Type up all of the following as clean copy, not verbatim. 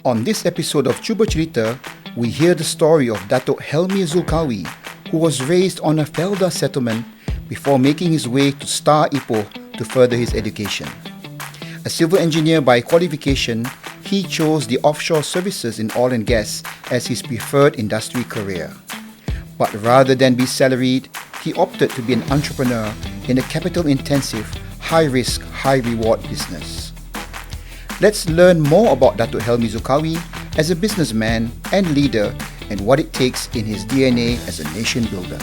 On this episode of Cuba Cerita, we hear the story of Dato Helmi Zulkawi, who was raised on a Felda settlement before making his way to Star Ipoh to further his education. A civil engineer by qualification, he chose the offshore services in oil and gas as his preferred industry career. But rather than be salaried, he opted to be an entrepreneur in a capital-intensive, high-risk, high-reward business. Let's learn more about Dato Helmi Zulkawi as a businessman and leader and what it takes in his DNA as a nation builder.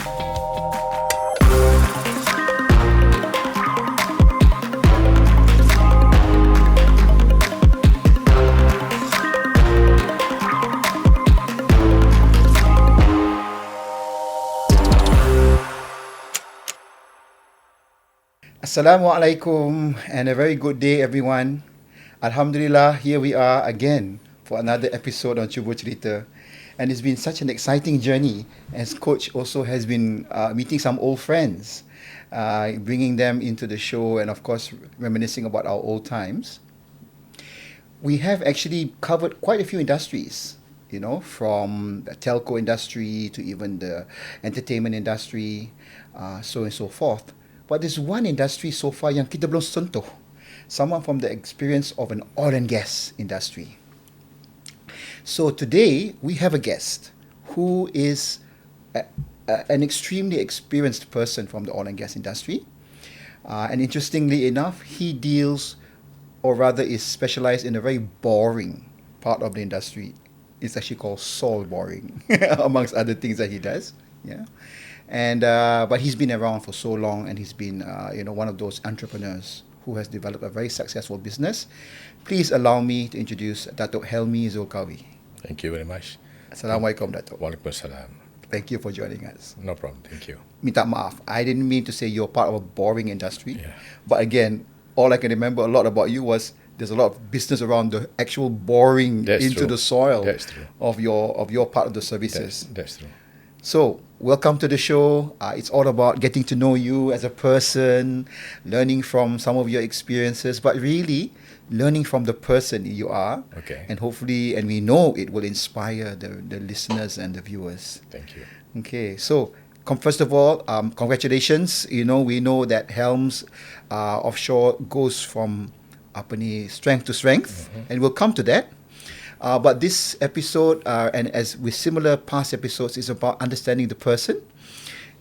Assalamualaikum and a very good day everyone. Alhamdulillah, here we are again for another episode on Cuba Cerita, and it's been such an exciting journey as Coach also has been meeting some old friends, bringing them into the show and of course reminiscing about our old times. We have actually covered quite a few industries, from the telco industry to even the entertainment industry, so and so forth. But there's one industry so far yang kita belum sentuh. Someone from the experience of an oil and gas industry. So today we have a guest who is an extremely experienced person from the oil and gas industry. And interestingly enough, he deals, or rather is specialized in a very boring part of the industry. It's actually called soul boring, amongst other things that he does. Yeah. And but he's been around for so long, and he's been one of those entrepreneurs who has developed a very successful business. Please allow me to introduce Dato Helmi Zulkawi. Thank you very much. Assalamualaikum, Dato. Waalaikumsalam. Thank you for joining us. No problem. Thank you. Minta maaf, I didn't mean to say you're part of a boring industry. Yeah. But again, all I can remember a lot about you was there's a lot of business around the actual boring into true. the soil That's true. of your part of the services. That's true. So, welcome to the show. It's all about getting to know you as a person, learning from some of your experiences, but really learning from the person you are. Okay. And hopefully, and we know it will inspire the listeners and the viewers. Thank you. Okay, so first of all, congratulations. We know that Helms Offshore goes from strength to strength, and we'll come to that. But this episode, and as with similar past episodes, is about understanding the person.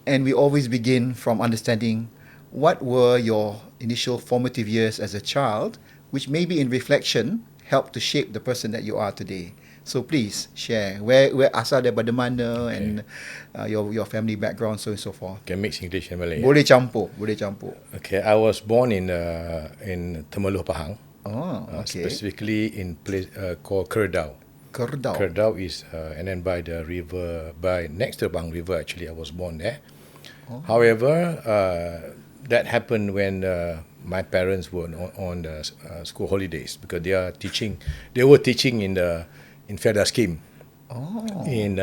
And we always begin from understanding what were your initial formative years as a child, which maybe in reflection helped to shape the person that you are today. So please share where asal daripada mana, and your family background, so and so forth. Can mix English and Malay. Boleh campur. Okay, I was born in Temeloh, Pahang. Oh, okay. Specifically in place called Kerdau. Kerdau is and then by the river, next to the Pahang River. Actually, I was born there. Oh. However, that happened when my parents were on the school holidays because they were teaching in Felda scheme. Oh. In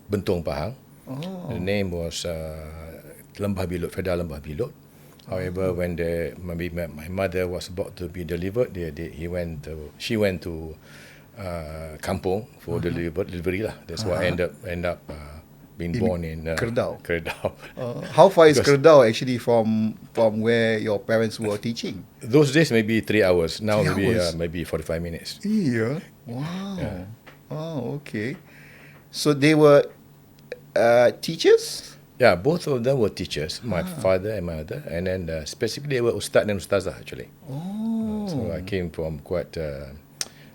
Bentong, Pahang. Oh. The name was Lembah Bilot, Felda Lembah Bilot. However, when my mother was about to be delivered, she went to kampung for delivery lah. That's why I end up being born in Kerdau. How far is Kerdau actually from where your parents were teaching? Those days maybe 3 hours. Now 3 hours? maybe 45 minutes. Yeah. Wow. Yeah. Oh, okay. So they were teachers? Yeah, both of them were teachers, my father and my mother, and then specifically they were ustaz and ustazah actually. Oh. So I came from quite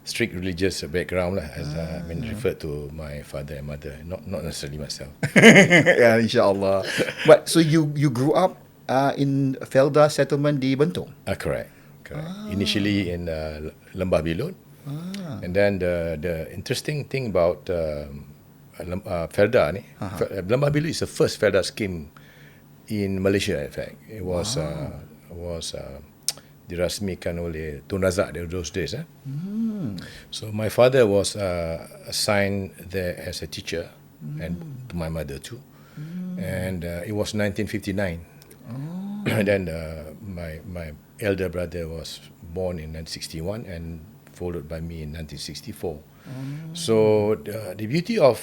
strict religious background lah, as referred to my father and mother, not necessarily myself. Yeah, insyaAllah. But so you grew up in Felda Settlement di Bentong? Correct. Initially in Lembah Bilot, and then the interesting thing about Felda ni, Lembah Bilot is the first Felda scheme in Malaysia. In fact, it was dirasmikan oleh Tun Razak those days. So my father was assigned there as a teacher, and to my mother too. And it was 1959. And then my elder brother was born in 1961, and followed by me in 1964. So the beauty of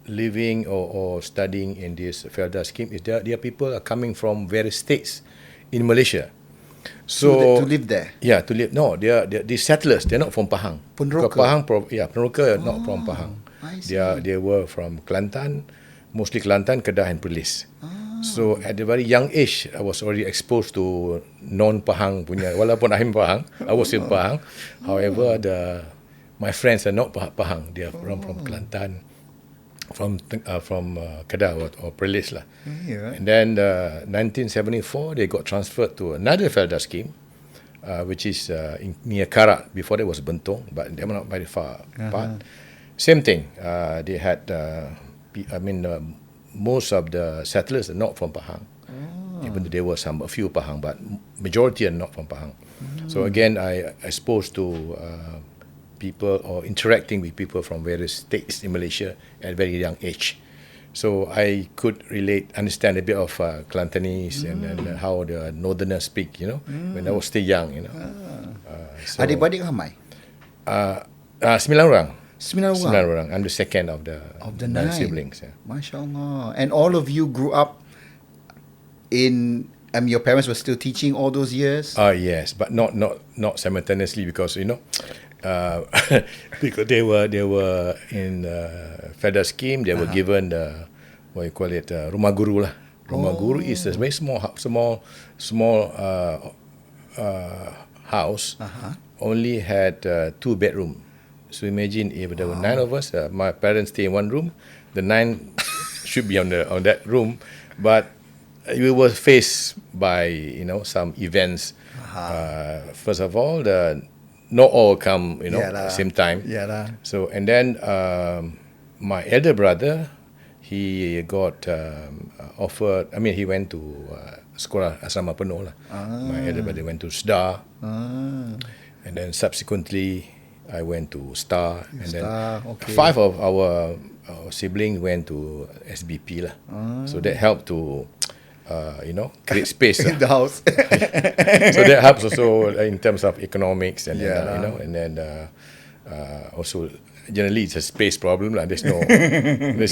living or studying in this Felda scheme is that there are people are coming from various states in Malaysia. So to live there. Yeah, to live. No, these settlers. They're not from Pahang. Peneroka. Peneroka are not from Pahang. I see. They were from Kelantan, mostly Kelantan, Kedah, and Perlis. So at a very young age, I was already exposed to non-Pahang punya. Walaupun I'm Pahang, I was in Pahang. However, my friends are not Pahang. They are from Kelantan, from Kedah or Perlis lah. Yeah. And then 1974, they got transferred to another Felda scheme, which is near Karak. Before that was Bentong, but they were not very far apart. Same thing. They had, most of the settlers are not from Pahang. Even though there were a few Pahang, but majority are not from Pahang. So again, I exposed to people or interacting with people from various states in Malaysia at a very young age. So I could understand a bit of Kelantanese and how the Northerners speak, when I was still young, Adik-beradik ramai? 9 orang. 9 orang. I'm the second of the 9 siblings. Yeah. Masya Allah. And all of you grew up your parents were still teaching all those years? Yes, but not simultaneously because because they were in Felda scheme. They were given rumah guru lah. Rumah guru is a very small house. Only had 2 bedroom. So imagine if there were 9 of us. My parents stay in one room. The 9 should be on that room, but we were faced by some events. First of all, not all come at the same time. So and then my elder brother, he got offered. I mean, he went to sekolah asrama penuh lah. My elder brother went to SDA, and then subsequently I went to STAR, and then 5 of our siblings went to SBP lah. So that helped to create space in the house. So that helps also in terms of economics and and then also generally it's a space problem lah. There's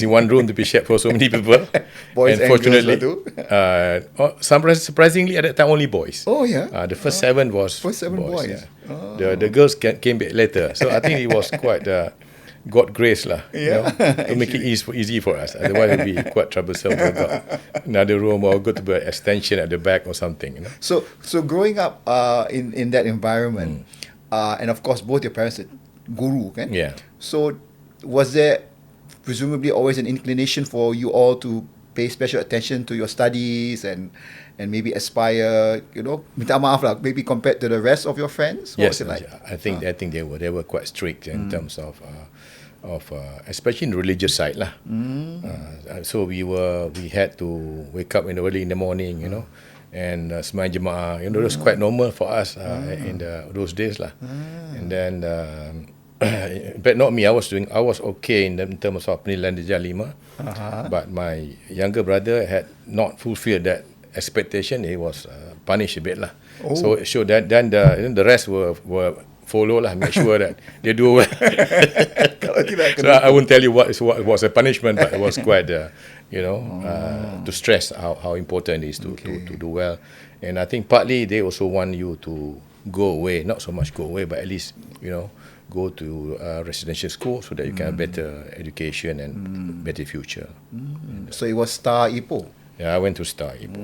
in one room to be shared for so many people. Boys and fortunately, girls surprisingly at that time only boys. Oh yeah. The first 7 was boys. Yeah. The girls came back later. So I think it was quite God grace lah. To make it easy for us. Otherwise it would be quite troublesome. We got another room or go to the extension at the back or something. So growing up in that environment, and of course both your parents are guru, kan? Yeah. So was there presumably always an inclination for you all to pay special attention to your studies and maybe aspire, minta maaf lah, maybe compared to the rest of your friends? What Yes, was it like? I think they were quite strict in terms of especially in the religious side lah. So we had to wake up early in the morning, and sembahyang jemaah. It was quite normal for us in those days lah. And then but not me. I was okay in terms of penilaian darjah 5. But my younger brother had not fulfilled that expectation. He was punished a bit lah. So it showed that then the rest were follow lah, make sure that they do well. So I won't tell you what was a punishment, but it was quite to stress how important it is to do well. And I think partly they also want you to go away, not so much go away, but at least go to residential school so that you can have better education and better future. So it was STAR Ipoh. Yeah, I went to STAR Ipoh,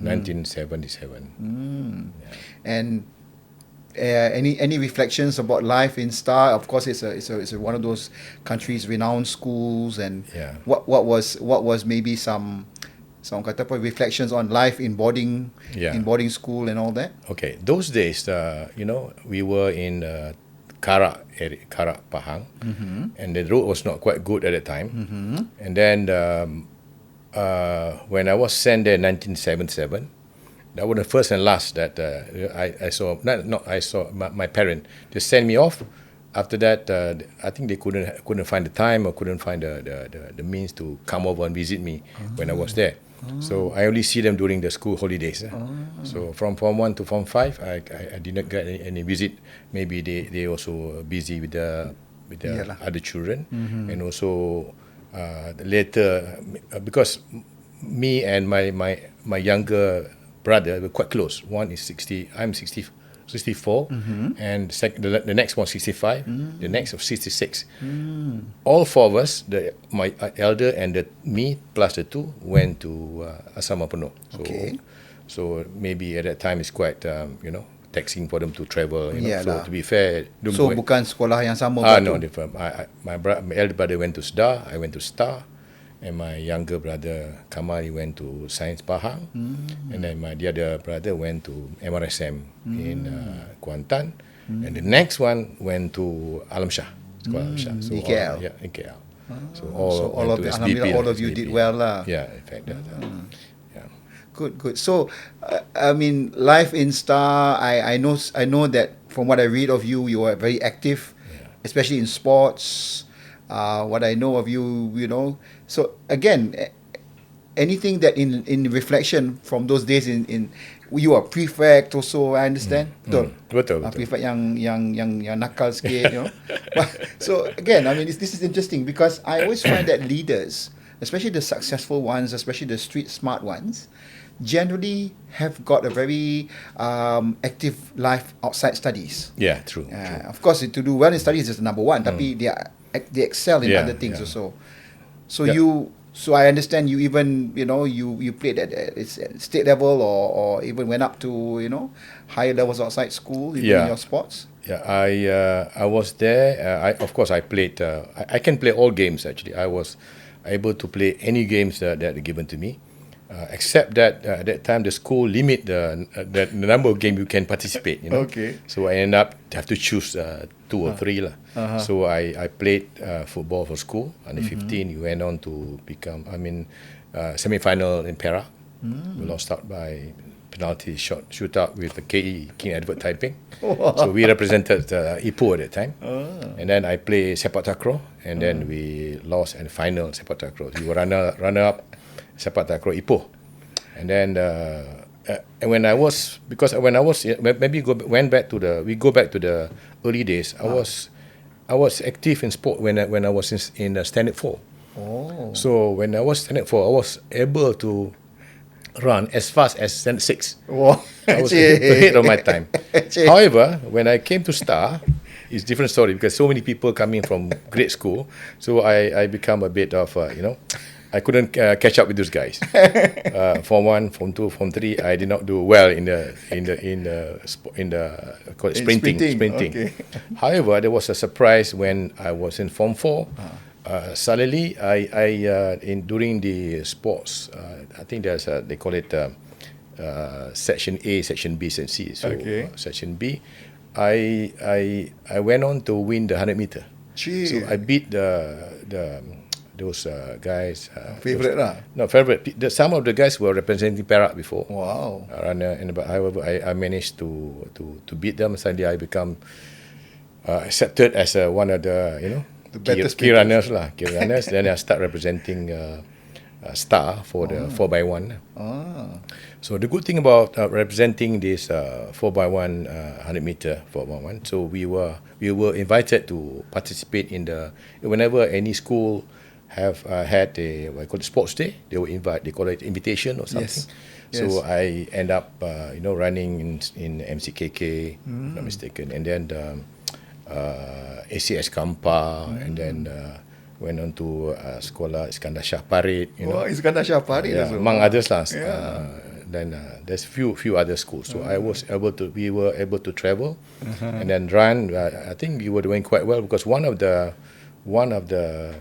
1977. Yeah. And any reflections about life in STAR? Of course, it's one of those countries' renowned schools. And what was maybe some kata apa, reflections on life in boarding school and all that? Okay, those days, we were in Karak Pahang, and the road was not quite good at that time. And then when I was sent there in 1977, that was the first and last that I saw. I saw my parent. They sent me off. After that, I think they couldn't find the time or couldn't find the means to come over and visit me when I was there. So I only see them during the school holidays. So from Form 1 to Form 5, I did not get any visit. Maybe they also busy with the other children. And also later, because me and my younger brother were quite close. One is 60, I'm 64, and the next one 65, the next of 66. All four of us, my elder and me plus the two, went to Asrama Penuh. So maybe at that time it's quite taxing for them to travel. So to be fair, so bukan sekolah yang sama. No, different. My elder brother went to SDA, I went to STAR. And my younger brother Kamal, he went to Science Pahang, and then the other brother went to MRSM in Kuantan, and the next one went to Alam Shah, Sekolah Alam Shah. So KL. In KL. So all of all of you did well lah. Yeah, in fact. Good. So, I mean, life in STAR. I know that from what I read of you, you are very active, especially in sports. What I know of you, So again, anything that in reflection from those days in you are prefect also, I understand. Betul. Prefect yang nakal sikit, So again, I mean, this is interesting because I always find that leaders, especially the successful ones, especially the street smart ones, generally have got a very active life outside studies. Yeah, true. Of course, to do well in studies is number one, tapi they excel in other things also. So so I understand you even you played at state level or even went up to higher levels outside school in your sports. Yeah, I was there. Of course I played. I can play all games actually. I was able to play any games that are given to me. Except that at that time the school limit the number of games you can participate. So I end up have to choose 2 or 3 lah. So I played football for school. Under 15, you went on to become semi-final in Perak. We lost out by penalty shootout with the KE, King Edward Taiping. So we represented Ipoh at that time. And then I played sepak takraw, and then we lost in the final sepak takraw. We were runner up sepak takraw Ipoh. And then when I was maybe we go back to the early days. I was active in sport when I was in Standard 4. So when I was Standard 4, I was able to run as fast as Standard 6. I was ahead of my time. However, when I came to STAR, it's different story because so many people coming from grade school. So I become a bit of I couldn't catch up with those guys. Form 1, Form 2, Form 3, I did not do well in the sprinting. Okay. However, there was a surprise when I was in Form 4. Suddenly, during the sports, I think there's they call it Section A, Section B, Section C. So Section B, I went on to win the 100 meter. So I beat those guys. Favorite lah. No, favorite. Some of the guys were representing Perak before. Wow. However, I managed to beat them. Suddenly, I become accepted as one of the better key runners lah. Then I start representing STAR for the 4x1. So the good thing about representing this 4x1 100 meter 4x1. So we were invited to participate in whenever any school have had a sports day, they will invite. They call it invitation or something. So I end up running in MCKK, not mistaken, and then ACS Kampa, and then went on to Sekolah Iskandar Shah Parit. Iskandar Shah Parit, among others lah. Then there's few other schools. So we were able to travel and then run. I think we were doing quite well because one of the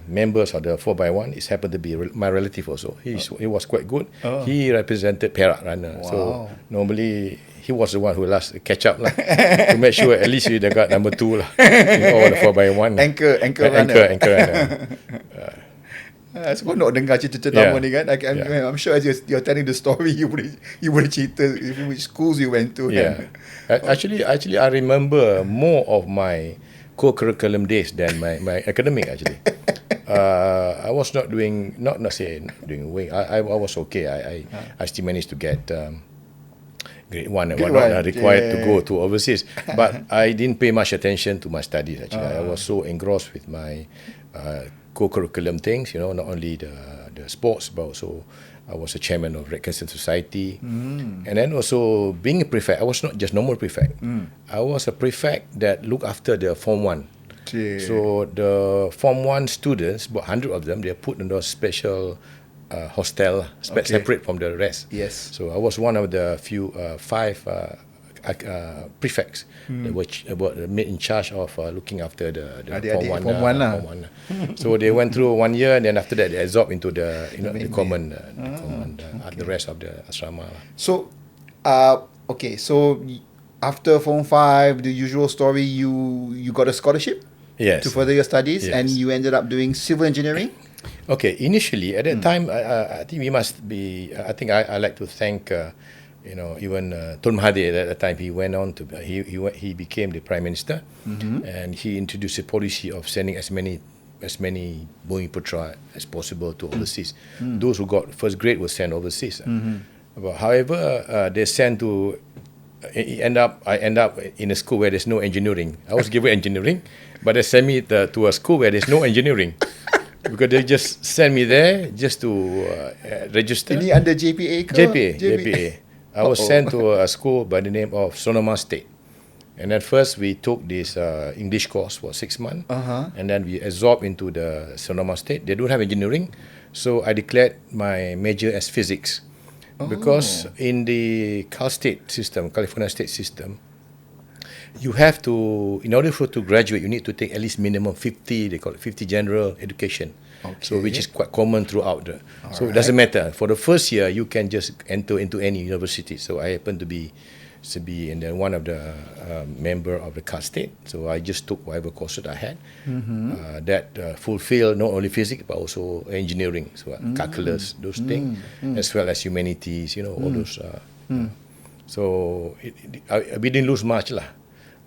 members of the 4x1 happened to be my relative also. He was quite good. He represented Perak runner. Wow. So normally he was the one who last catch up lah, to make sure at least we got number 2 lah in all the 4x1. Anchor runner. So nak dengar cerita lama ni kan. I'm sure as you're telling the story, you boleh cerita which schools you went to. Actually, I remember more of my co-curriculum days than my academic actually. I was not doing, not saying not doing way. I was okay. I still managed to get grade 1 and whatnot, required to go to overseas. But I didn't pay much attention to my studies actually. I was so engrossed with my co-curriculum things, not only the sports, but also I was a chairman of Red Crescent Society. And then also being a prefect, I was not just normal prefect. I was a prefect that looked after the Form 1. So the Form 1 students, about 100 of them, they are put in those special hostel, separate from the rest. Yes. So I was one of the few 5 prefects that were made in charge of looking after the Form 1. So they went through 1 year, and then after that they absorbed into the the common the rest of the asrama. So, so after Form 5, the usual story, you got a scholarship. Yes. To further your studies, Yes. and you ended up doing civil engineering. Okay, initially at that time, I think we must be. I think I like to thank, even Tun Mahathir at that time. He went on to he became the Prime Minister, and he introduced a policy of sending as many Boeing Putra as possible to overseas. Those who got first grade were sent overseas. But however, they sent to. I end up in a school where there's no engineering. I was given engineering, but they sent me to a school where there's no engineering. Because they just sent me there just to register. Ini under JPA ke? JPA. I was sent to a school by the name of Sonoma State. And at first we took this English course for 6 months. And then we absorbed into the Sonoma State. They don't have engineering. So I declared my major as physics. Because in the California State system, you have to, in order for to graduate, you need to take at least minimum 50, they call it 50 general education. So which is quite common throughout. So it doesn't matter. For the first year, you can just enter into any university. So I happen to be and then one of the member of the Cal State. So I just took whatever courses I had that fulfill not only physics but also engineering, so calculus, those things, as well as humanities, all those. So we didn't lose much lah.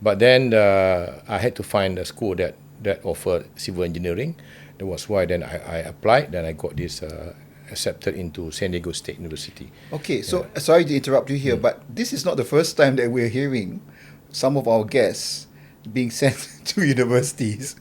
But then I had to find a school that offered civil engineering. That was why then I applied. Then I got this. Accepted into San Diego State University. Okay, so sorry to interrupt you here, but this is not the first time that we're hearing some of our guests being sent to universities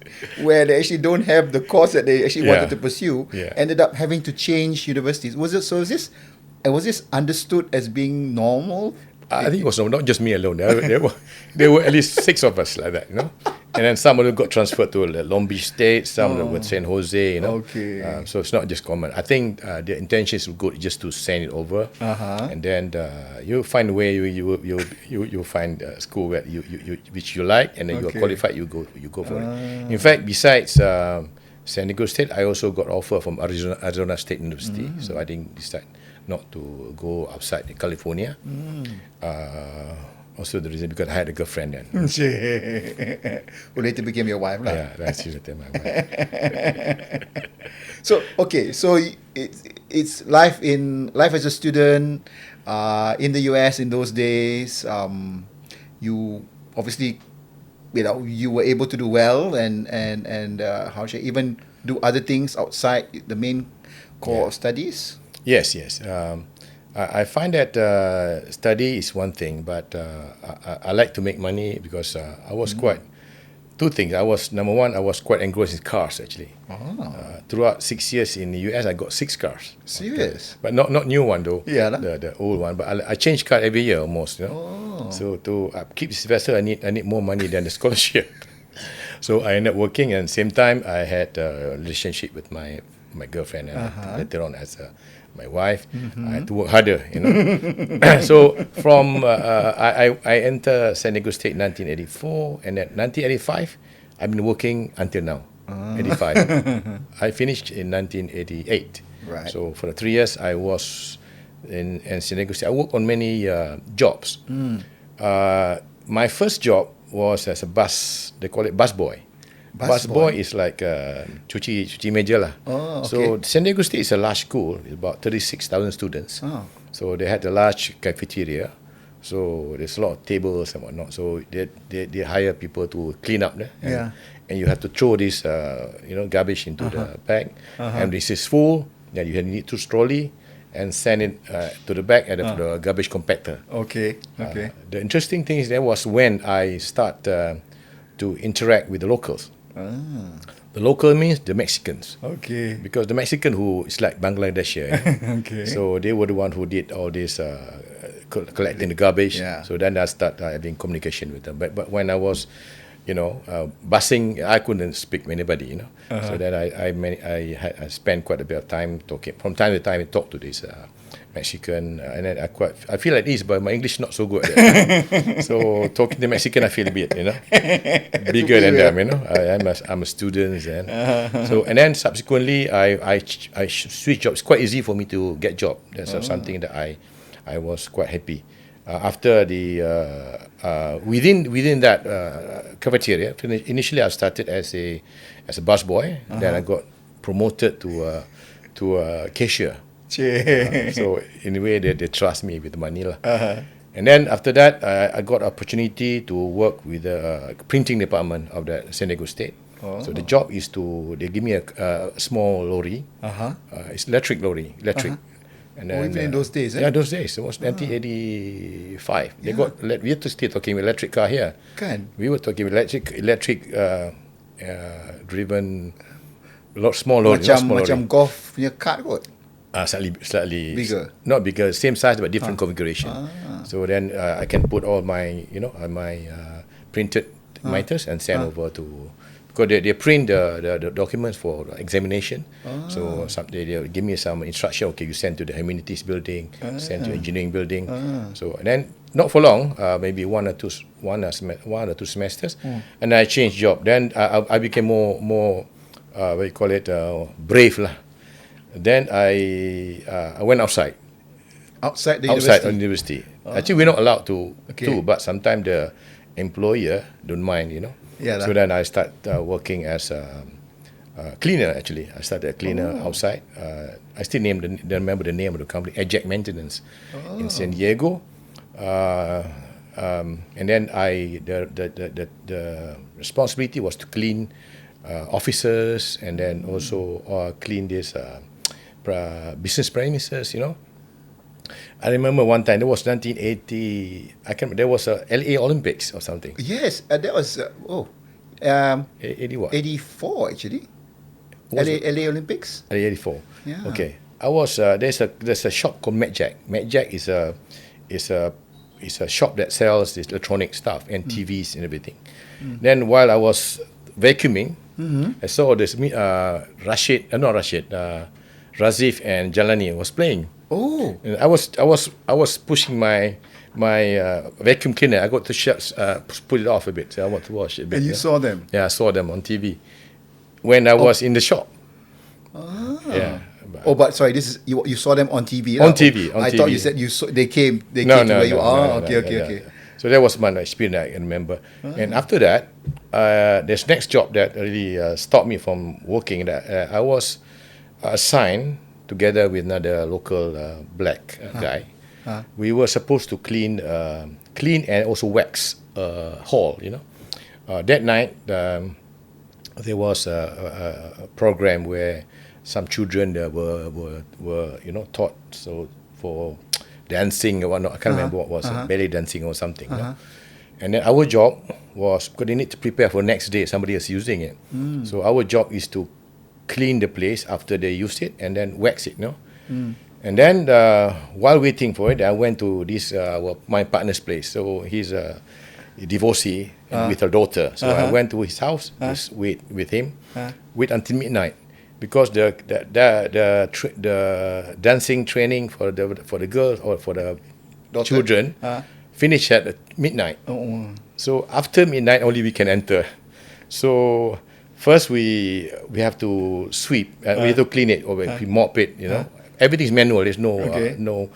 where they actually don't have the course that they actually wanted to pursue, ended up having to change universities. Was this understood as being normal? I think it was not just me alone. There were at least 6 of us like that, And then some of them got transferred to Long Beach State, some of them were San Jose, Okay. So it's not just common. I think the intention is good, just to send it over, and then you find a way. You find a school where which you like, and then you are qualified. You go for it. In fact, besides San Diego State, I also got offer from Arizona State University. So I didn't decide not to go outside California. Also the reason because I had a girlfriend then. Who later became your wife lah. Yeah, that's usually my wife. So it's life as a student in the US in those days. You obviously, you were able to do well and how should I even do other things outside the main core of studies. Yes. I find that study is one thing, but I like to make money because I was quite. 2 things. Number one, I was quite engrossed in cars actually. Throughout 6 years in the US, I got 6 cars. Serious? But not new one though. Yeah. The old one. But I change car every year almost. So to keep this vessel, I need more money than the scholarship. So I ended up working, and same time I had a relationship with my girlfriend, and later on as my wife. I had to work harder, So from I entered San Diego State in 1984, and at 1985 I've been working until now. 85. I finished in 1988. Right. So for the 3 years I was in San Diego State. I worked on many jobs. My first job was as a bus. They call it bus boy. Bus boy is like cuci meja lah. So San Diego State is a large school. It's about 36,000 students. So they had a large cafeteria. So there's a lot of tables and whatnot. So they hire people to clean up there. and you have to throw this, garbage into the bag, and this is full. Then you need to trolley and send it to the back at the garbage compactor. Okay. The interesting thing is that was when I start to interact with the locals. The local means the Mexicans. Okay. Because the Mexican who is like Bangladesh here. Okay. So they were the one who did all this collecting the garbage. Yeah. So then I start having communication with them. But when I was, busing, I couldn't speak with anybody. So then I spent quite a bit of time talking. From time to time, I talk to this Mexican, and then I feel at ease, but my English not so good. So talking to Mexican, I feel a bit, bigger than them. I'm a student, and then subsequently I switched jobs. It's quite easy for me to get job. That's something that I was quite happy. After the within that cafeteria, initially I started as a busboy. Then I got promoted to a cashier. So in a way they trust me with the money lah. And then after that I got opportunity to work with the printing department of the San Diego State. So the job is they give me a small lorry. It's electric lorry. And then, even in those days, Yeah, those days. It was 1985. They got. We had to still talking about electric car here. We were talking about electric driven, small lorry. Macam golf punya cart kot. Slightly bigger. Not bigger, same size but different configuration. So then I can put all my my printed miters and send over to. Because they print the documents for examination. So they give me some instruction. Okay, you send to the humanities building, send to engineering building. So and then not for long, maybe one or two semesters, and I changed job. Then I became more what you call it, brave lah. Then I went outside. Outside the university. Actually, we're not allowed to, but sometimes the employer don't mind, So then I start working as a cleaner. Actually, I started a cleaner outside. I still remember the name of the company, Eject Maintenance, in San Diego. And then the responsibility was to clean offices and then also clean this business premises. I remember one time, there was 1980, there was a LA Olympics or something. Yes, that was, 80 what? 84 actually. LA Olympics? LA 84. Yeah. Okay. I was, there's a shop called MacJack. MacJack is a shop that sells this electronic stuff and TVs and everything. Then while I was vacuuming, I saw this, Razif and Jalani was playing. Oh, and I was pushing my vacuum cleaner. I got to put it off a bit. So I want to wash it a bit. And you saw them? Yeah, I saw them on TV when I was in the shop. Yeah. But sorry, this is you saw them on TV. On TV. I thought you said they came to where you are. Okay. So that was my experience I can remember. And after that, there's next job that really stopped me from working. That I was assigned together with another local black guy. We were supposed to clean and also wax hall. That night there was a program where some children were taught for dancing or whatnot. I can't remember what was belly dancing or something. And then our job was, because they need to prepare for next day, somebody else using it. So our job is to clean the place after they used it and then wax it. And then while waiting for it, I went to this my partner's place. So he's a divorcee with her daughter. So I went to his house, just wait with him, wait until midnight, because the dancing training for the girls or for the daughter, children finished at midnight. So after midnight only we can enter. So first we have to sweep, we have to clean it or we mop it. Everything's manual. There's no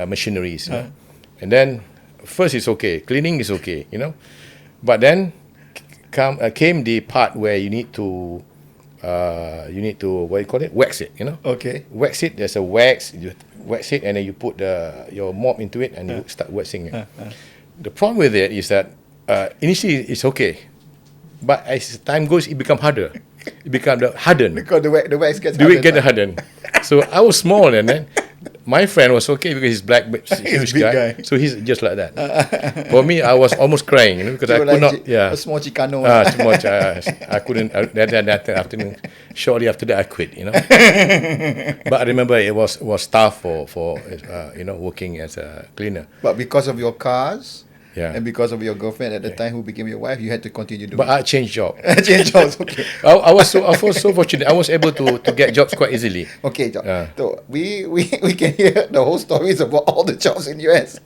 machineries. And then first it's okay, cleaning is okay, but then came the part where you need to what do you call it? Wax it. Okay. Wax it. There's a wax. You wax it and then you put your mop into it and you start waxing it. The problem with it is that initially it's okay, But as time goes, it become harder. It become hardened. Because the wax gets The weight get hardened. So I was small, and then my friend was okay because he's black, but huge big guy. guy. So he's just like that. For me, I was almost crying, because I could not. A small Chicano. Too much. I couldn't. That afternoon, shortly after that, I quit. But I remember it was tough for working as a cleaner. But because of your cars. Yeah. And because of your girlfriend at the time who became your wife, you had to continue doing But I changed job. Change jobs, okay. I was so fortunate. I was able to get jobs quite easily. Okay, so we can hear the whole stories about all the jobs in US.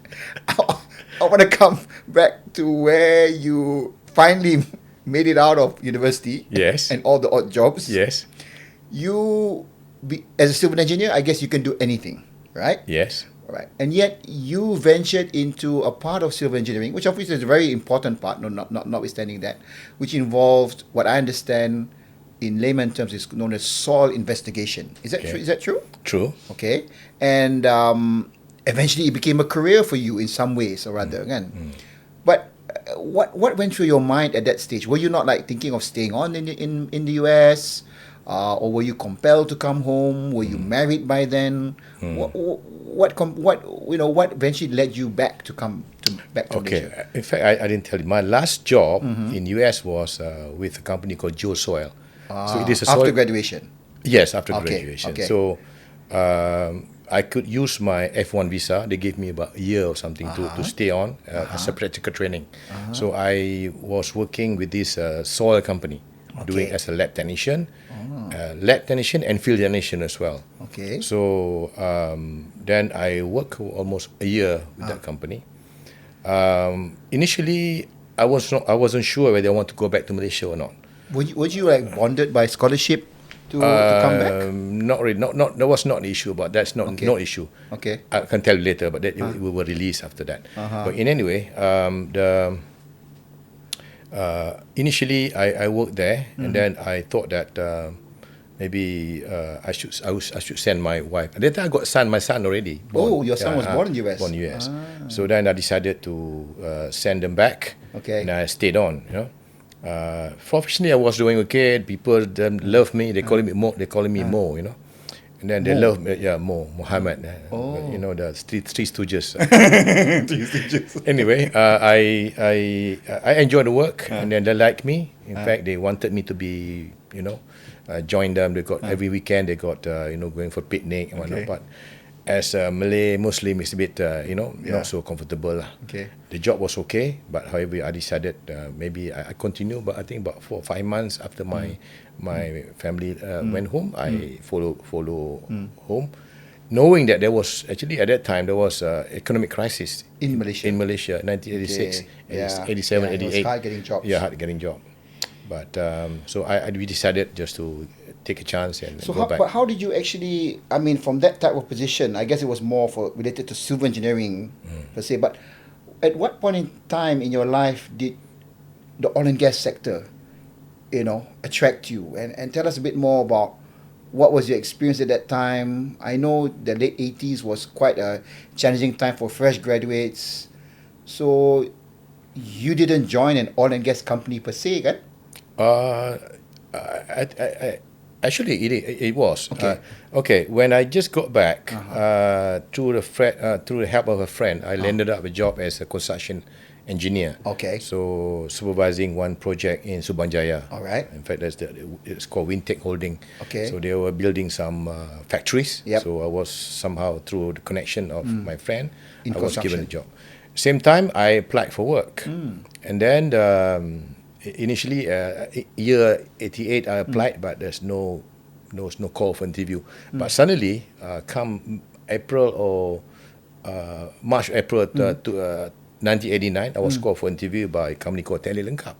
I want to come back to where you finally made it out of university. Yes. And all the odd jobs. Yes. As a civil engineer, I guess you can do anything, right? Yes. Right. And yet you ventured into a part of civil engineering, which obviously is a very important part, notwithstanding that, which involved what I understand in layman terms is known as soil investigation. Is that true? Is that true? True. Okay. And eventually it became a career for you in some ways, or rather, again. But what went through your mind at that stage? Were you not like thinking of staying on in the US? Or were you compelled to come home? Were you married by then? What eventually led you back to Malaysia? Okay. In fact, I didn't tell you. My last job in US was with a company called Geosoil. So it is after graduation. Yes, after graduation. Okay. So I could use my F1 visa. They gave me about a year or something to stay on as a practical training. So I was working with this soil company, doing as a lab technician. Lab technician and field technician as well. Okay. So then I worked almost a year with that company. Initially, I wasn't sure whether I want to go back to Malaysia or not. Were you like bonded by scholarship to come back? Not really. Not that was not the issue. But that's not issue. Okay. I can tell you later. But that we were released after that. But in any way, initially I worked there, and then I thought that maybe I should send my wife. At that time I got my son already. Born. Oh, your son was born in US. Born in US. So then I decided to send them back. Okay. And I stayed on. Professionally I was doing okay. People love me. They calling me Mo. They calling me Mo. And then they love me. Yeah, Mo Muhammad. The three stooges. Anyway, I enjoyed the work, and then they liked me. In fact, they wanted me to be, join them. They got every weekend. They got going for picnic and whatnot. But as a Malay Muslim, it's a bit not so comfortable. Okay. The job was okay, but however, I decided maybe I continue. But I think about 4 or 5 months after my family went home, I follow home, knowing that there was actually at that time there was economic crisis in Malaysia, 1986, 87, 88. It was hard getting jobs. Yeah, hard getting job. But so we decided just to take a chance and go back. But how did you actually? I mean, from that type of position, I guess it was more related to civil engineering per se. But at what point in time in your life did the oil and gas sector, attract you? And tell us a bit more about what was your experience at that time. I know the late 80s was quite a challenging time for fresh graduates. So you didn't join an oil and gas company per se, kan? Actually, it was. Okay. When I just got back, through the help of a friend, I landed up a job as a construction engineer. Okay. So supervising one project in Subanjaya. All right. In fact, it's called Wintech Holding. Okay. So they were building some factories. Yep. So I was somehow through the connection of my friend, In I was given a construction. job. Same time, I applied for work, and then initially year 88 I applied, but there was no call for interview. But suddenly, come April or April 1989, I was called for interview by a company called Tele Lengkap.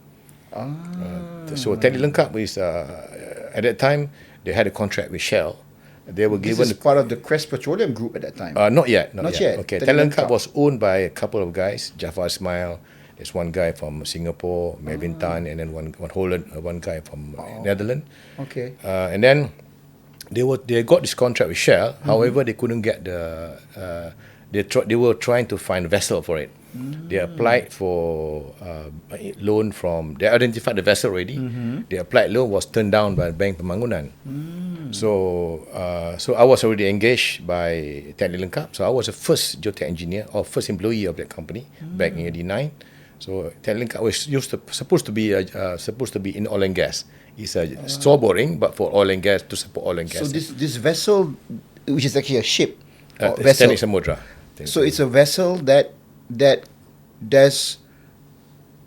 So Tele Lengkap is at that time they had a contract with Shell. They were given. This is part of the Crest Petroleum Group at that time. Not yet. Not yet. Okay, Tele Tele Lengkap Lengkap was owned by a couple of guys, Jafar Ismail. There's one guy from Singapore, Melvin Tan, and then one Holland, one guy from Netherlands. Okay. And then they got this contract with Shell. However, they couldn't get they were trying to find a vessel for it. They applied for loan from. They identified the vessel already. They applied loan, was turned down by Bank Pembangunan. So I was already engaged by Teknik Lengkap. So I was the first geotech engineer or first employee of that company back in '89. So Teknik Lengkap was supposed to be in oil and gas. It's a store boring, but for oil and gas, to support oil and gas. So this vessel, which is actually a ship, vessel. Teknik Samudra. So it's a vessel that does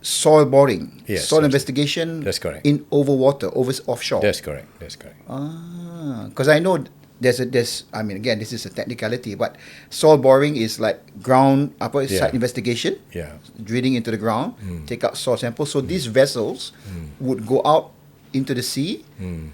soil boring, Yes, soil investigation. That's correct. In offshore. That's correct. Because I know there's. I mean, again, this is a technicality, but soil boring is like ground site investigation. Yeah. Drilling into the ground, take out soil samples. So these vessels would go out into the sea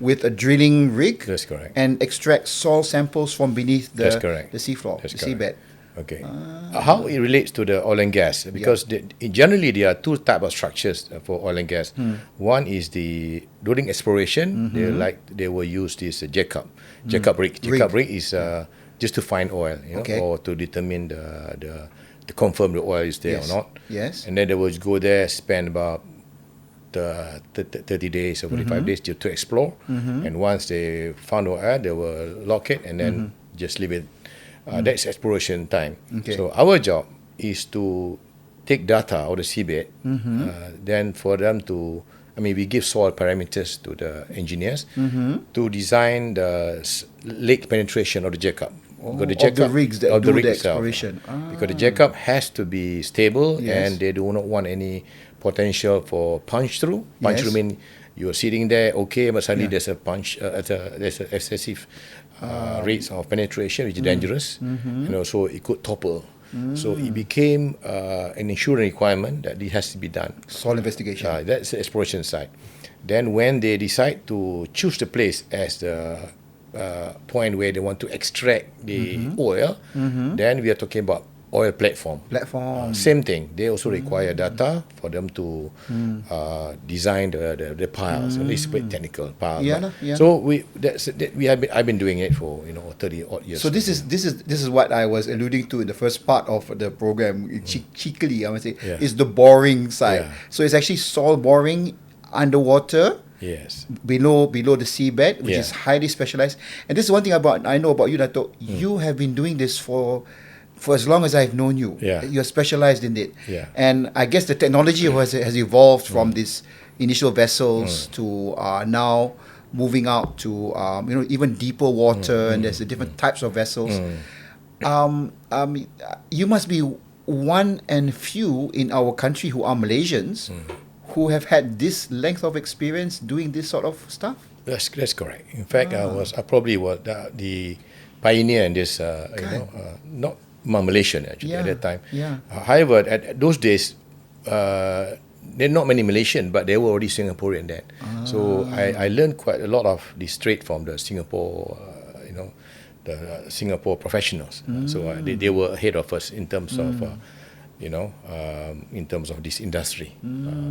with a drilling rig. That's correct. And extract soil samples from beneath the seafloor, That's the seabed. Okay. How it relates to the oil and gas? Because generally there are two types of structures for oil and gas. One is during exploration, they will use this jackup rig. Jackup rig is just to find oil, or to determine to confirm the oil is there or not. Yes. And then they will go there, spend about 30 days or 45 days to explore. And once they found oil, they will lock it and then just leave it. That's exploration time. Okay. So our job is to take data of the seabed, then for them to, we give soil parameters to the engineers to design the lake penetration of the jackup. Of the rigs that do the exploration. Because the jackup has to be stable and they do not want any potential for punch through. Punch through means you're sitting there, but suddenly there's a punch, there's an excessive rates of penetration, which is dangerous, and also it could topple. So it became an insurance requirement that it has to be done. Soil investigation. That's the exploration side. Then when they decide to choose the place as the point where they want to extract the oil, then we are talking about oil platform. Same thing. They also require data for them to design the piles. At least quite technical piles. So I've been doing it for 30 odd years. So this is what I was alluding to in the first part of the program. Cheekily, I would say, is the boring side. So it's actually soil boring underwater. Yes. Below the seabed, which is highly specialized. And this is one thing I know about you, Dato. You have been doing this for as long as I've known you. You're specialized in it. And I guess the technology has evolved from these initial vessels to now moving out to even deeper water, and there's the different types of vessels. You must be one and few in our country who are Malaysians who have had this length of experience doing this sort of stuff. That's correct. In fact, I probably was the pioneer in this. Not Malaysian actually at that time. However, at those days, there are not many Malaysian, but they were already Singaporean then. So I learned quite a lot of this trade from the Singapore, the Singapore professionals. So they were ahead of us in terms of, in terms of this industry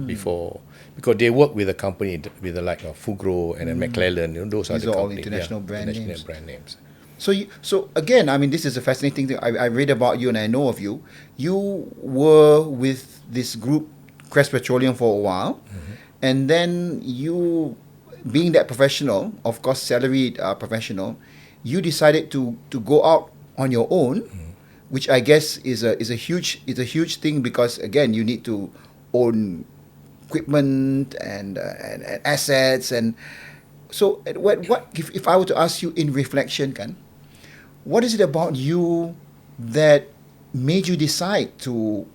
before, because they work with a company with the like of Fugro and then McClellan. Those These are the all company, international brand names. So again, this is a fascinating thing. I read about you and I know of you. You were with this group, Crest Petroleum, for a while, and then you, being that professional, of course, salaried professional, you decided to go out on your own, which I guess is a huge thing, because again, you need to own equipment and assets. And so what if I were to ask you in reflection, what is it about you that made you decide to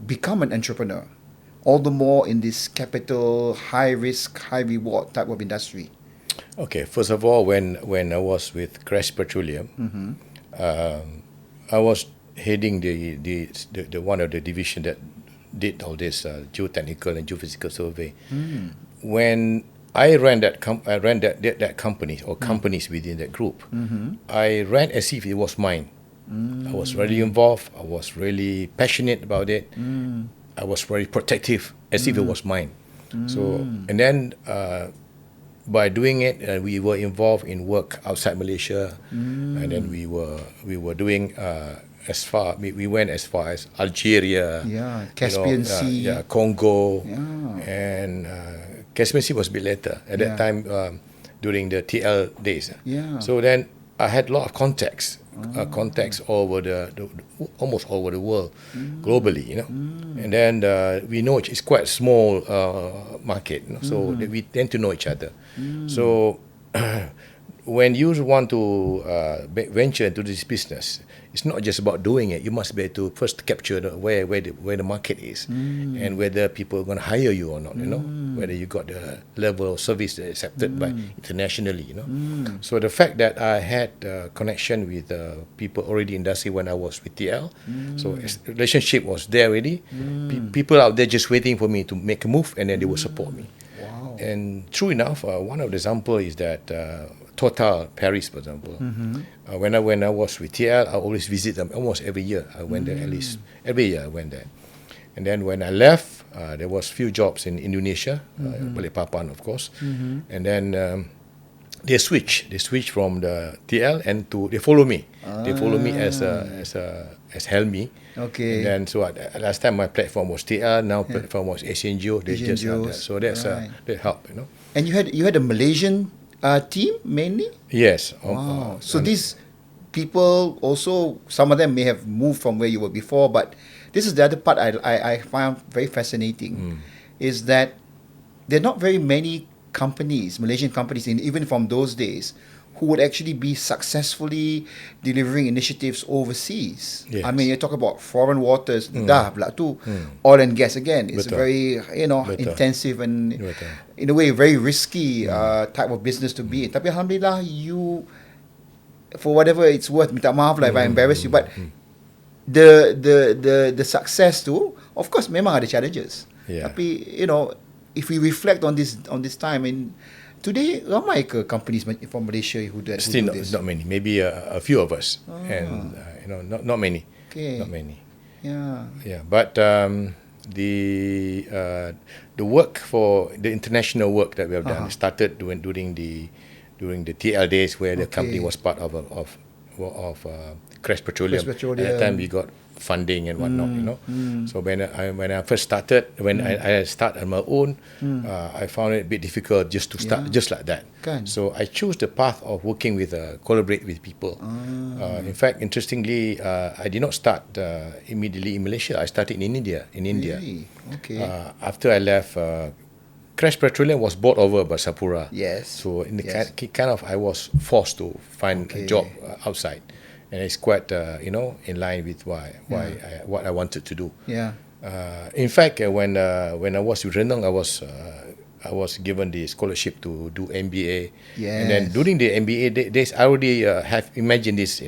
become an entrepreneur, all the more in this capital, high risk, high reward type of industry? Okay, first of all, when I was with Crest Petroleum, I was heading the one of the division that did all this geotechnical and geophysical survey. When I ran that company or companies within that group, I ran as if it was mine. I was really involved. I was really passionate about it. I was very protective, as if it was mine. So, and then by doing it, we were involved in work outside Malaysia, and then we were doing we went as far as Algeria, Caspian Sea, Congo, and Caspian Sea was a bit later at that time during the TL days. So then I had a lot of contacts all over almost all over the world, globally, and then we know it's quite a small market, so we tend to know each other. So when you want to venture into this business, it's not just about doing it. You must be able to first capture where the market is, and whether people are going to hire you or not. Whether you got the level of service that is accepted by internationally. So the fact that I had a connection with people already in industry when I was with TL, so relationship was there already. People out there just waiting for me to make a move, and then they will support me. Wow. And true enough, one of the example is that Total Paris, for example. When I was with TL, I always visit them almost every year. I went there at least every year. I went there, and then when I left, there was few jobs in Indonesia, Balikpapan, of course, and then they switch from the TL and they follow me. They follow me as Helmi. Okay. And then so last time my platform was TL, now platform was Asian Geo. They just had that. So that's that helped, And you had a Malaysian team mainly? Yes. Wow. So these people also, some of them may have moved from where you were before, but this is the other part I found very fascinating, is that there are not very many companies, Malaysian companies, even from those days, who would actually be successfully delivering initiatives overseas. Yes. I mean, you talk about foreign waters, dah pula tu, oil and gas again. It's Betul. very, intensive and Betul. in a way very risky type of business to be in. Tapi alhamdulillah, you, for whatever it's worth, minta maaf lah if I embarrass you, but the success tu, of course, memang ada challenges. Yeah. Tapi if we reflect on this time, and today, ramai ke companies from Malaysia who do Still this? not many. Maybe a few of us, and not many. Okay. Not many. Yeah. Yeah, but the work for the international work that we have done started during the TL days, where the company was part of Crash Petroleum. At that time, we got funding and whatnot, So when I first started, I started on my own, I found it a bit difficult just to start just like that. Kan. So I chose the path of working with collaborate with people. In fact, interestingly, I did not start immediately in Malaysia. I started in India. Really? Okay. After I left, Crash Petroleum was bought over by Sapura. Yes. So in the kind of, I was forced to find a job outside. And it's quite, in line with what I wanted to do. Yeah. In fact, when I was with Renong, I was given the scholarship to do MBA. Yes. And then during the MBA days, I already have imagined this.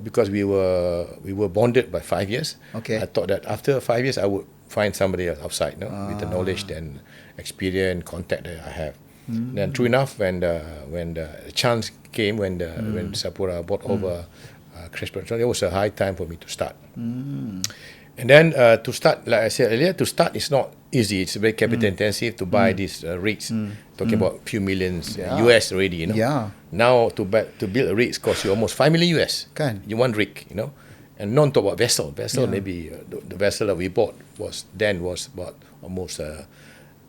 Because we were bonded by 5 years. Okay. I thought that after 5 years, I would find somebody else outside, with the knowledge and experience, contact that I have. Then, true enough, when the chance came, when Sapura bought over Crash Petroleum, it was a high time for me to start. And then to start, like I said earlier, to start is not easy. It's very capital intensive to buy these rigs. Talking about few millions US already, Yeah. Now to build a rig costs you almost 5 million US. Kan. You one rig, And non talk about vessel. Maybe the vessel that we bought was about almost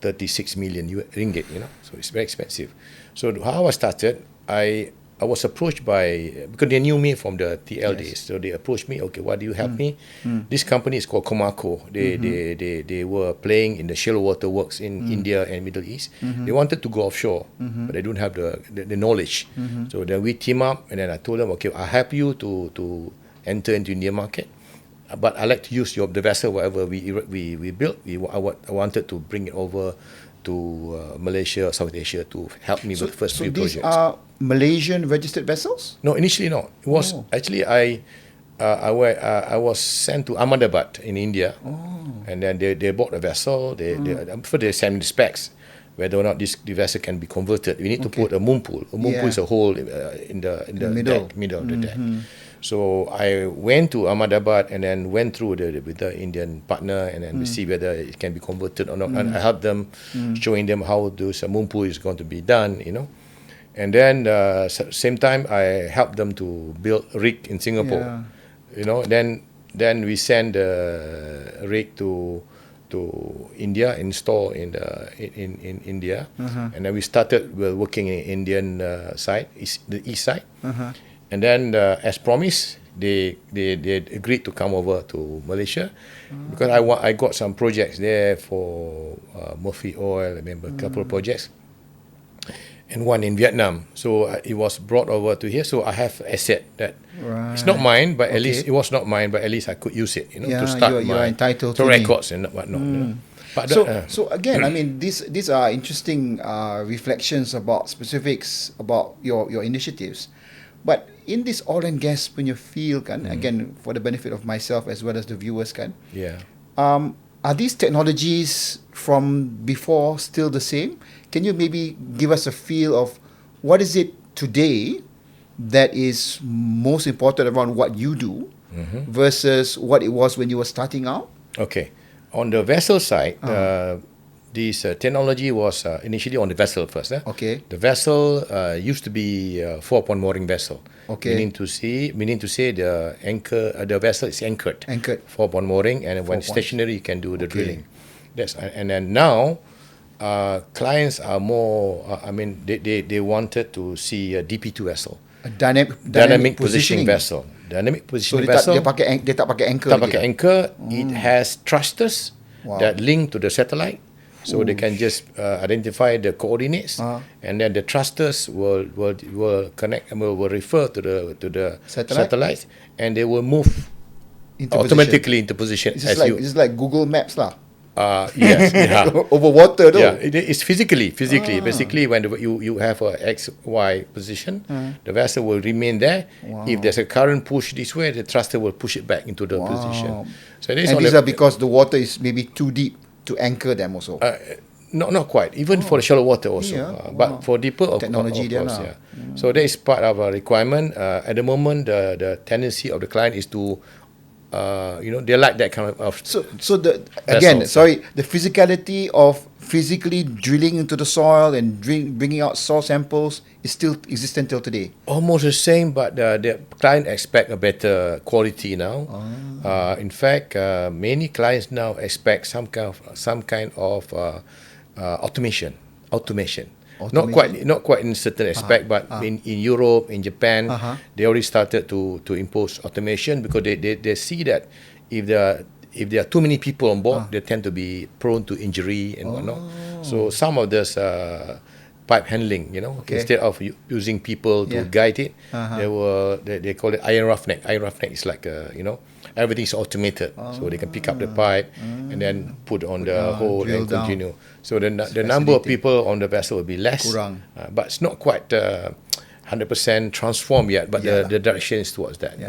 36 million ringgit, So it's very expensive. So how I started, I was approached because they knew me from the TL days. So they approached me, okay, why do you help me? This company is called Comaco. They were playing in the shallow water works in India and Middle East. They wanted to go offshore, but they don't have the knowledge. So then we team up, and then I told them, okay, I'll help you to enter into Indian market. But I like to use the vessel, whatever we built. I wanted to bring it over to Malaysia, South Asia, to help me with the first few projects. So these are Malaysian registered vessels? No, initially not. It was actually I was sent to Ahmedabad in India, and then they bought a vessel. Before they sent me the specs, whether or not the vessel can be converted. We need to put a moon pool. A moon pool is a hole in the middle of the deck. So I went to Ahmedabad and then went through with the Indian partner, and then we see whether it can be converted or not. And I helped them, showing them how this moon pool is going to be done, And then same time I helped them to build a rig in Singapore. Then we send the rig to India, install in India, and then we started working in Indian side, the east side, and then as promised, they agreed to come over to Malaysia because I got some projects there for Murphy Oil. I remember a couple of projects, and one in Vietnam. So it was brought over to here. So I have asset that it's not mine, but at least it was not mine, but at least I could use it, to start you're entitled to records and whatnot. But so again, I mean, these are interesting reflections about specifics about your initiatives. But in this oil and gas punya field, kan, again, for the benefit of myself as well as the viewers, kan, are these technologies from before still the same? Can you maybe give us a feel of what is it today that is most important around what you do versus what it was when you were starting out? Okay. On the vessel side, this technology was initially on the vessel first. Okay. The vessel used to be a 4-point mooring vessel. Okay. Meaning to say the anchor, the vessel is anchored. 4-point mooring, and when stationary, you can do the drilling. And then now, clients are more. They wanted to see a DP2 vessel. A dynamic positioning vessel. Dynamic positioning so vessel. Dia tak pakai anchor. Tak pakai anchor. It has thrusters that link to the satellite. So they can just identify the coordinates, and then the thrusters will connect and will refer to the satellites, and they will move automatically into position. It's like Google Maps lah. Yes, over water though. Yeah, it's physically. Basically, when you have a XY position, the vessel will remain there. If there's a current push this way, the thruster will push it back into the position. So and these are because the water is maybe too deep to anchor them also. Not quite. Even for the shallow water also. But for deeper, technology, of course, So that is part of our requirement. At the moment, the tendency of the client is to, they like that kind of. So the physicality of physically drilling into the soil and bringing out soil samples is still existent till today. Almost the same, but the client expect a better quality now. In fact, many clients now expect some kind of automation. Not quite in certain aspect, but in Europe, in Japan, they already started to impose automation because they see that if there are too many people on board, they tend to be prone to injury and whatnot. So some of this pipe handling, instead of using people to guide it, they call it iron roughneck. Iron roughneck is like everything is automated, so they can pick up the pipe and then put on the hole and continue. Down. So the number of people on the vessel will be less, but it's not quite 100% transformed yet. But the direction is towards that.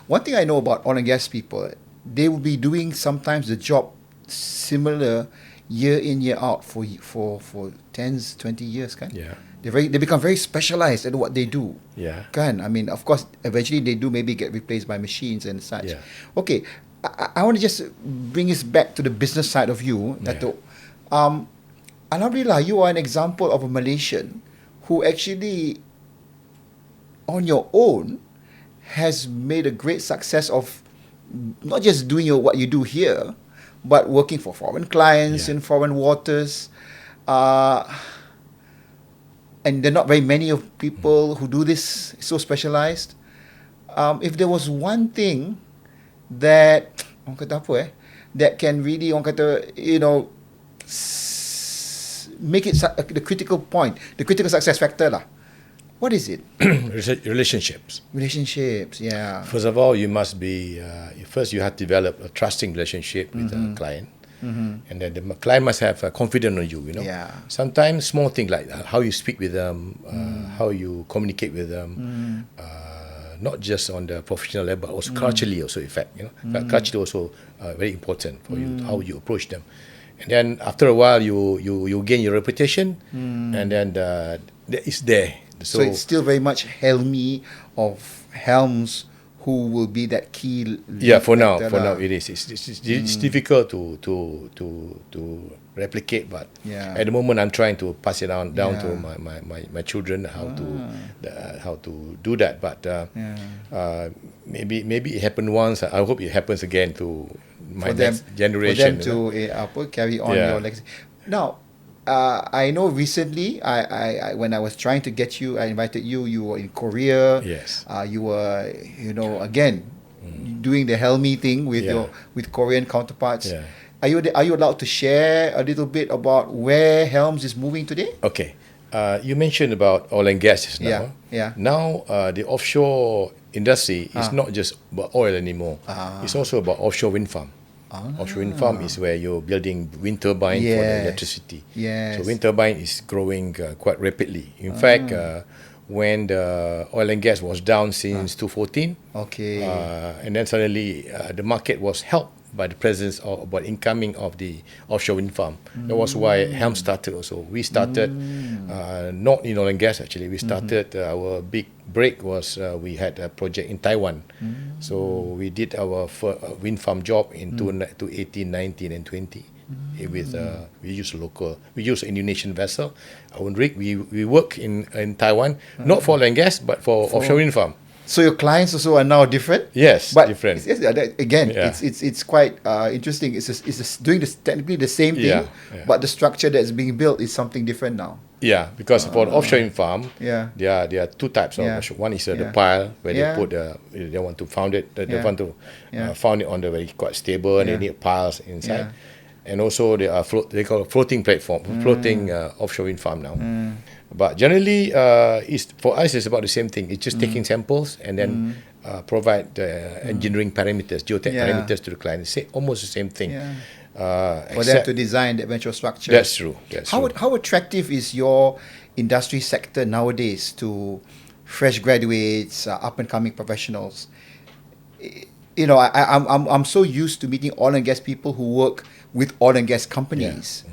One thing I know about oil and gas people, they will be doing sometimes the job similar year in year out for 10s, 20 years, kan? They become very specialized at what they do. Kan? I mean, of course, eventually they do maybe get replaced by machines and such. Okay, I want to just bring us back to the business side of you, Dato. Alhamdulillah, you are an example of a Malaysian who actually, on your own, has made a great success of not just doing what you do here, but working for foreign clients in foreign waters. And there are not very many of people who do this so specialized. If there was one thing that that can really make it the critical point, the critical success factor lah, what is it? Relationships, yeah. First of all, you must be first you have to develop a trusting relationship with the client. And then the client must have confidence on you, Sometimes small things like how you speak with them, how you communicate with them, not just on the professional level, but also culturally also culturally also very important for you, how you approach them. And then after a while, you gain your reputation, and then it's there. So it's still very much Helmi of Helms who will be that key. For now it is. It's difficult to replicate, but at the moment I'm trying to pass it down to my children how to do that. But maybe it happened once. I hope it happens again to my next generation. For them to carry on your legacy. Now, I know recently, I when I was trying to get you, I invited you. You were in Korea. Yes. You were, again, doing the Helmi thing with Korean counterparts. Yeah. Are you allowed to share a little bit about where Helms is moving today? Okay. You mentioned about oil and gas just now. Yeah. Now the offshore industry is not just about oil anymore. It's also about offshore wind farm. Offshore wind farm is where you're building wind turbine for the electricity. Yes. So wind turbine is growing quite rapidly. In fact, when the oil and gas was down since 2014, and then suddenly the market was helped by the presence of incoming of the offshore wind farm. That was why Helm started also. We started not in oil and gas actually. We started our big break was we had a project in Taiwan. So we did our wind farm job in 2018, 19 and 20. With we use Indonesian vessel. Our rig we work in Taiwan, not for oil and gas but for offshore wind farm. So your clients also are now different. Yes, but different. It's quite interesting. It's doing technically the same thing, but the structure that's being built is something different now. Yeah, because for the offshore wind farm, there are two types of offshore. One is the pile where they put they want to found it. They want to found it on the very quite stable, and they need piles inside. And also they are they call it floating platform, floating offshore wind farm now. But generally, for us, it's about the same thing. It's just taking samples and then provide engineering parameters, geotech parameters to the client. It's almost the same thing. For them to design the eventual structure. That's true. How attractive is your industry sector nowadays to fresh graduates, up and coming professionals? I'm so used to meeting oil and gas people who work with oil and gas companies.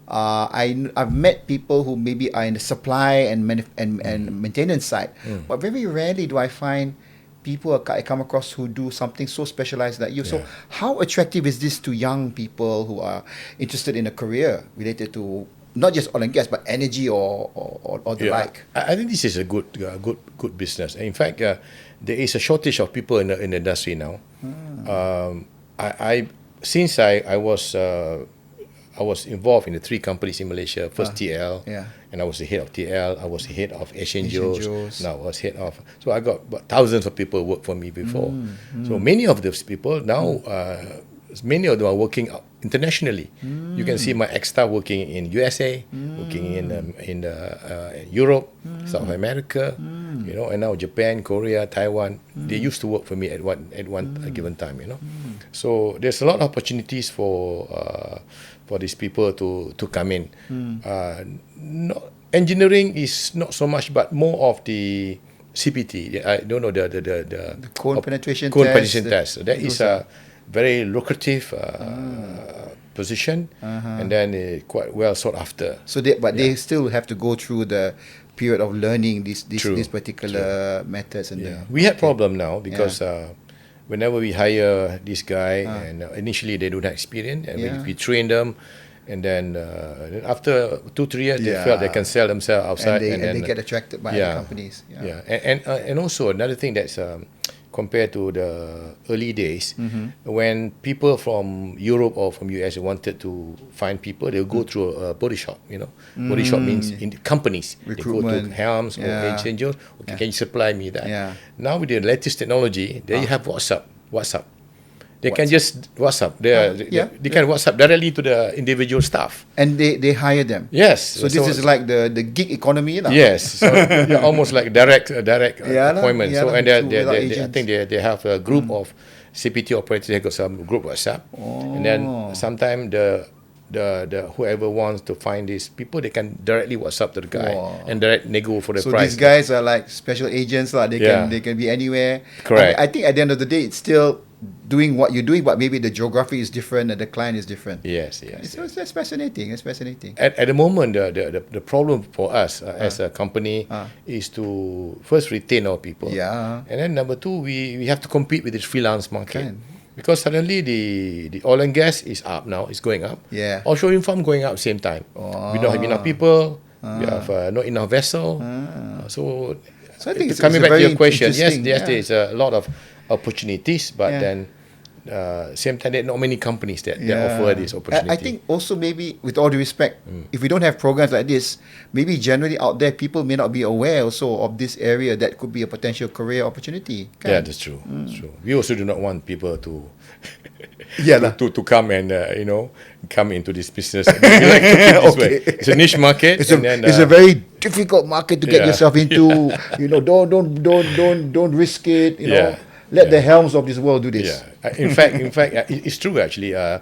I've met people who maybe are in the supply and maintenance side, but very rarely do I find people I come across who do something so specialized like you. So how attractive is this to young people who are interested in a career related to not just oil and gas but energy or the like? I think this is a good business. In fact, there is a shortage of people in the industry now. Since I was involved in the 3 companies in Malaysia. First TL, and I was the head of TL. I was the head of Asian Joes. Now I was head of. So I got thousands of people work for me before. So many of those people now, many of them are working internationally. You can see my ex-staff working in USA, working in Europe, South America, and now Japan, Korea, Taiwan. They used to work for me at one given time. So there's a lot of opportunities for these people to come in. Engineering is not so much, but more of the CPT. I don't know the cone penetration test. That is a very lucrative position, and then quite well sought after. So they still have to go through the period of learning these particular methods. And we had problem now because whenever we hire this guy, and initially they don't have experience, and we train them, and then after 2-3 years they felt they can sell themselves outside, and they get attracted by the companies. And also another thing that's compared to the early days, when people from Europe or from US wanted to find people, they'll go through a body shop. Body shop means in companies. Recruitment. They go to Helms or Angels. Okay, can you supply me that? Now with the latest technology, you have WhatsApp. They can just WhatsApp. They can WhatsApp directly to the individual staff. And they hire them. Yes. So this is like the gig economy now. Yes. So almost like direct appointment. So and I think they have a group of CPT operators. They got some group WhatsApp. And then sometimes the whoever wants to find these people, they can directly WhatsApp to the guy and direct nego for the price. So these guys are like special agents, they can be anywhere. Correct. I think at the end of the day, it's still doing what you're doing, but maybe the geography is different and the client is different. Yes. So that's fascinating. It's fascinating. At the moment, the problem for us as a company is to first retain our people. Yeah. And then number two, we have to compete with this freelance market. Because suddenly the oil and gas is up now, it's going up. Yeah. Offshore wind farm going up same time. We don't have enough people, we have not enough vessel. So I think it's coming back to your question, yes, yeah. there is a lot of opportunities, but then same time there are not many companies that offer this opportunity. I think also maybe with all due respect, if we don't have programs like this, maybe generally out there people may not be aware also of this area that could be a potential career opportunity. Yeah, that's true. That's true. We also do not want people to to come and come into this business. We like to keep this way. It's a niche market. It's a very difficult market to get yourself into. Don't risk it. Let the helms of this world do this. Yeah. In fact, it's true actually. I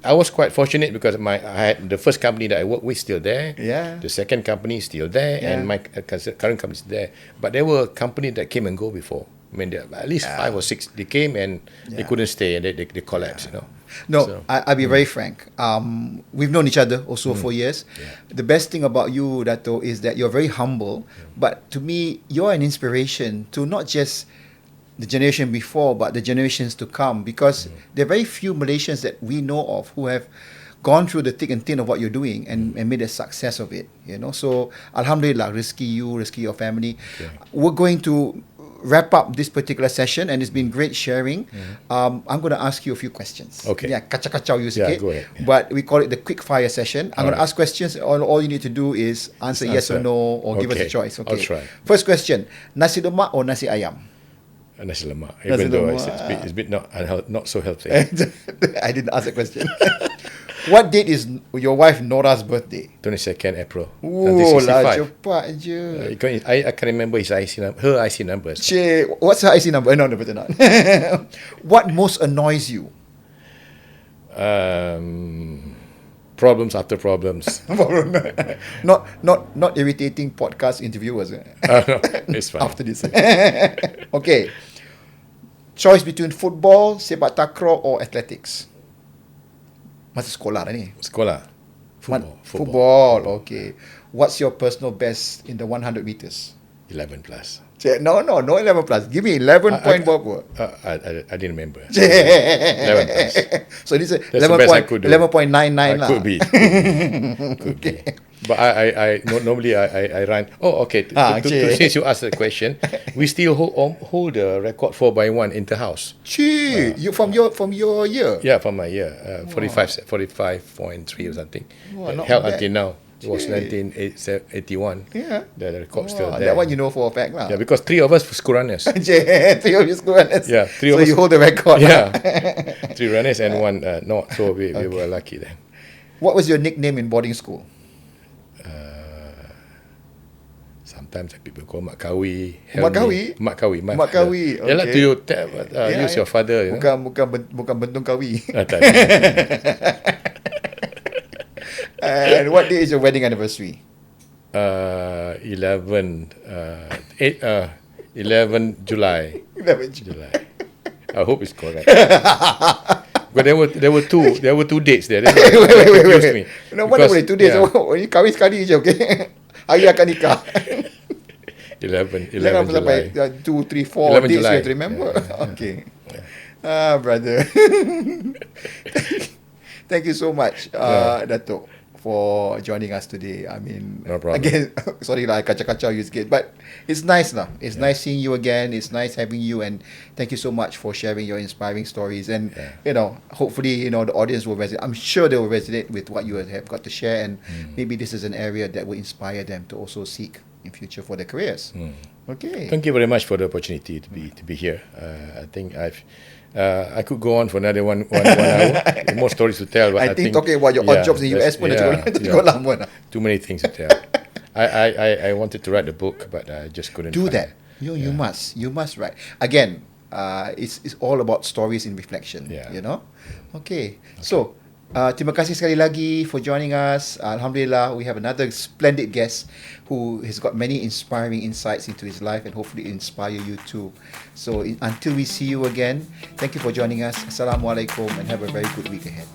was quite fortunate because I had the first company that I worked with still there. Yeah. The second company is still there, and my current company is there. But there were companies that came and go before. I mean, at least 5 or 6 they came and they couldn't stay and they collapsed. No, I'll be very frank. We've known each other also for years. The best thing about you, Dato, is that you're very humble. But to me, you're an inspiration to not just the generation before, but the generations to come. Because there are very few Malaysians that we know of who have gone through the thick and thin of what you're doing and made a success of it. So, Alhamdulillah, rezeki you, rezeki your family. We're going to wrap up this particular session, and it's been great sharing. I'm going to ask you a few questions. Okay. Yeah, kacau-kacau you sikit. Go ahead. But we call it the quick fire session. I'm going to ask questions. All you need to do is answer yes or no, or give us a choice. Okay. I'll try. First question: nasi lemak or nasi ayam? Nasi lemak. Even though it's a bit not so healthy. I didn't ask that question. What date is your wife Nora's birthday? 22nd April. Oh lah, cepat je. I can remember her IC numbers. What's her IC number? No, better not. What most annoys you? Problems after problems. not irritating podcast interviewers. No, it's fine. After this. Okay. Choice between football, sepak takraw or athletics? Masa sekolah dah ni. Sekolah. Football. Okay. What's your personal best in the 100 meters? 11 plus. No 11 plus. Give me 11 point berapa? I didn't remember. 11 plus. So this is 11.99 lah. Could be. Could be. But I normally I run. Oh, okay. Since you asked the question, we still hold the record 4x1 inter-house. You from your year? Yeah, from my year. 45.3 or something. Held until now. It was 1981. Yeah. The record still there. That one you know for a fact lah. Yeah, because 3 of us were school runners. 3 of you school runners. Yeah, 3 of so us. you hold the record. Yeah. 3 runners and 1 not. So we were lucky then. What was your nickname in boarding school? Sometimes people call Mak Kawi. Mak Kawi? Mak Kawi. Mak Kawi. Okay. Like to use your father. Bukan bentung kawi. And what day is your wedding anniversary? 11 July. 11 July. I hope it's correct. But there were two dates there. Wait. No, mana boleh 2 days. Ini kahwin sekali je, okay? Hari akan nikah. 11 July. 2, 3, 4 days you have to remember. Yeah. Okay. Brother. Thank you so much, Dato, for joining us today. I mean, no problem. Again, sorry lah, kacau-kacau you sikit, but it's nice lah. It's nice seeing you again. It's nice having you, and thank you so much for sharing your inspiring stories. And hopefully, the audience will resonate. I'm sure they will resonate with what you have got to share, and maybe this is an area that will inspire them to also seek in future for their careers. Okay. Thank you very much for the opportunity to be here. I think I could go on for another one hour. More stories to tell. But I think talking about your odd jobs in US pun cukup lama. Too many things to tell. I wanted to write a book, but I just couldn't. Do that. You must write. Again, it's all about stories in reflection. Yeah. Okay. So, Terima kasih sekali lagi for joining us. Alhamdulillah, we have another splendid guest who has got many inspiring insights into his life and hopefully inspire you too. So until we see you again, thank you for joining us. Assalamualaikum and have a very good week ahead.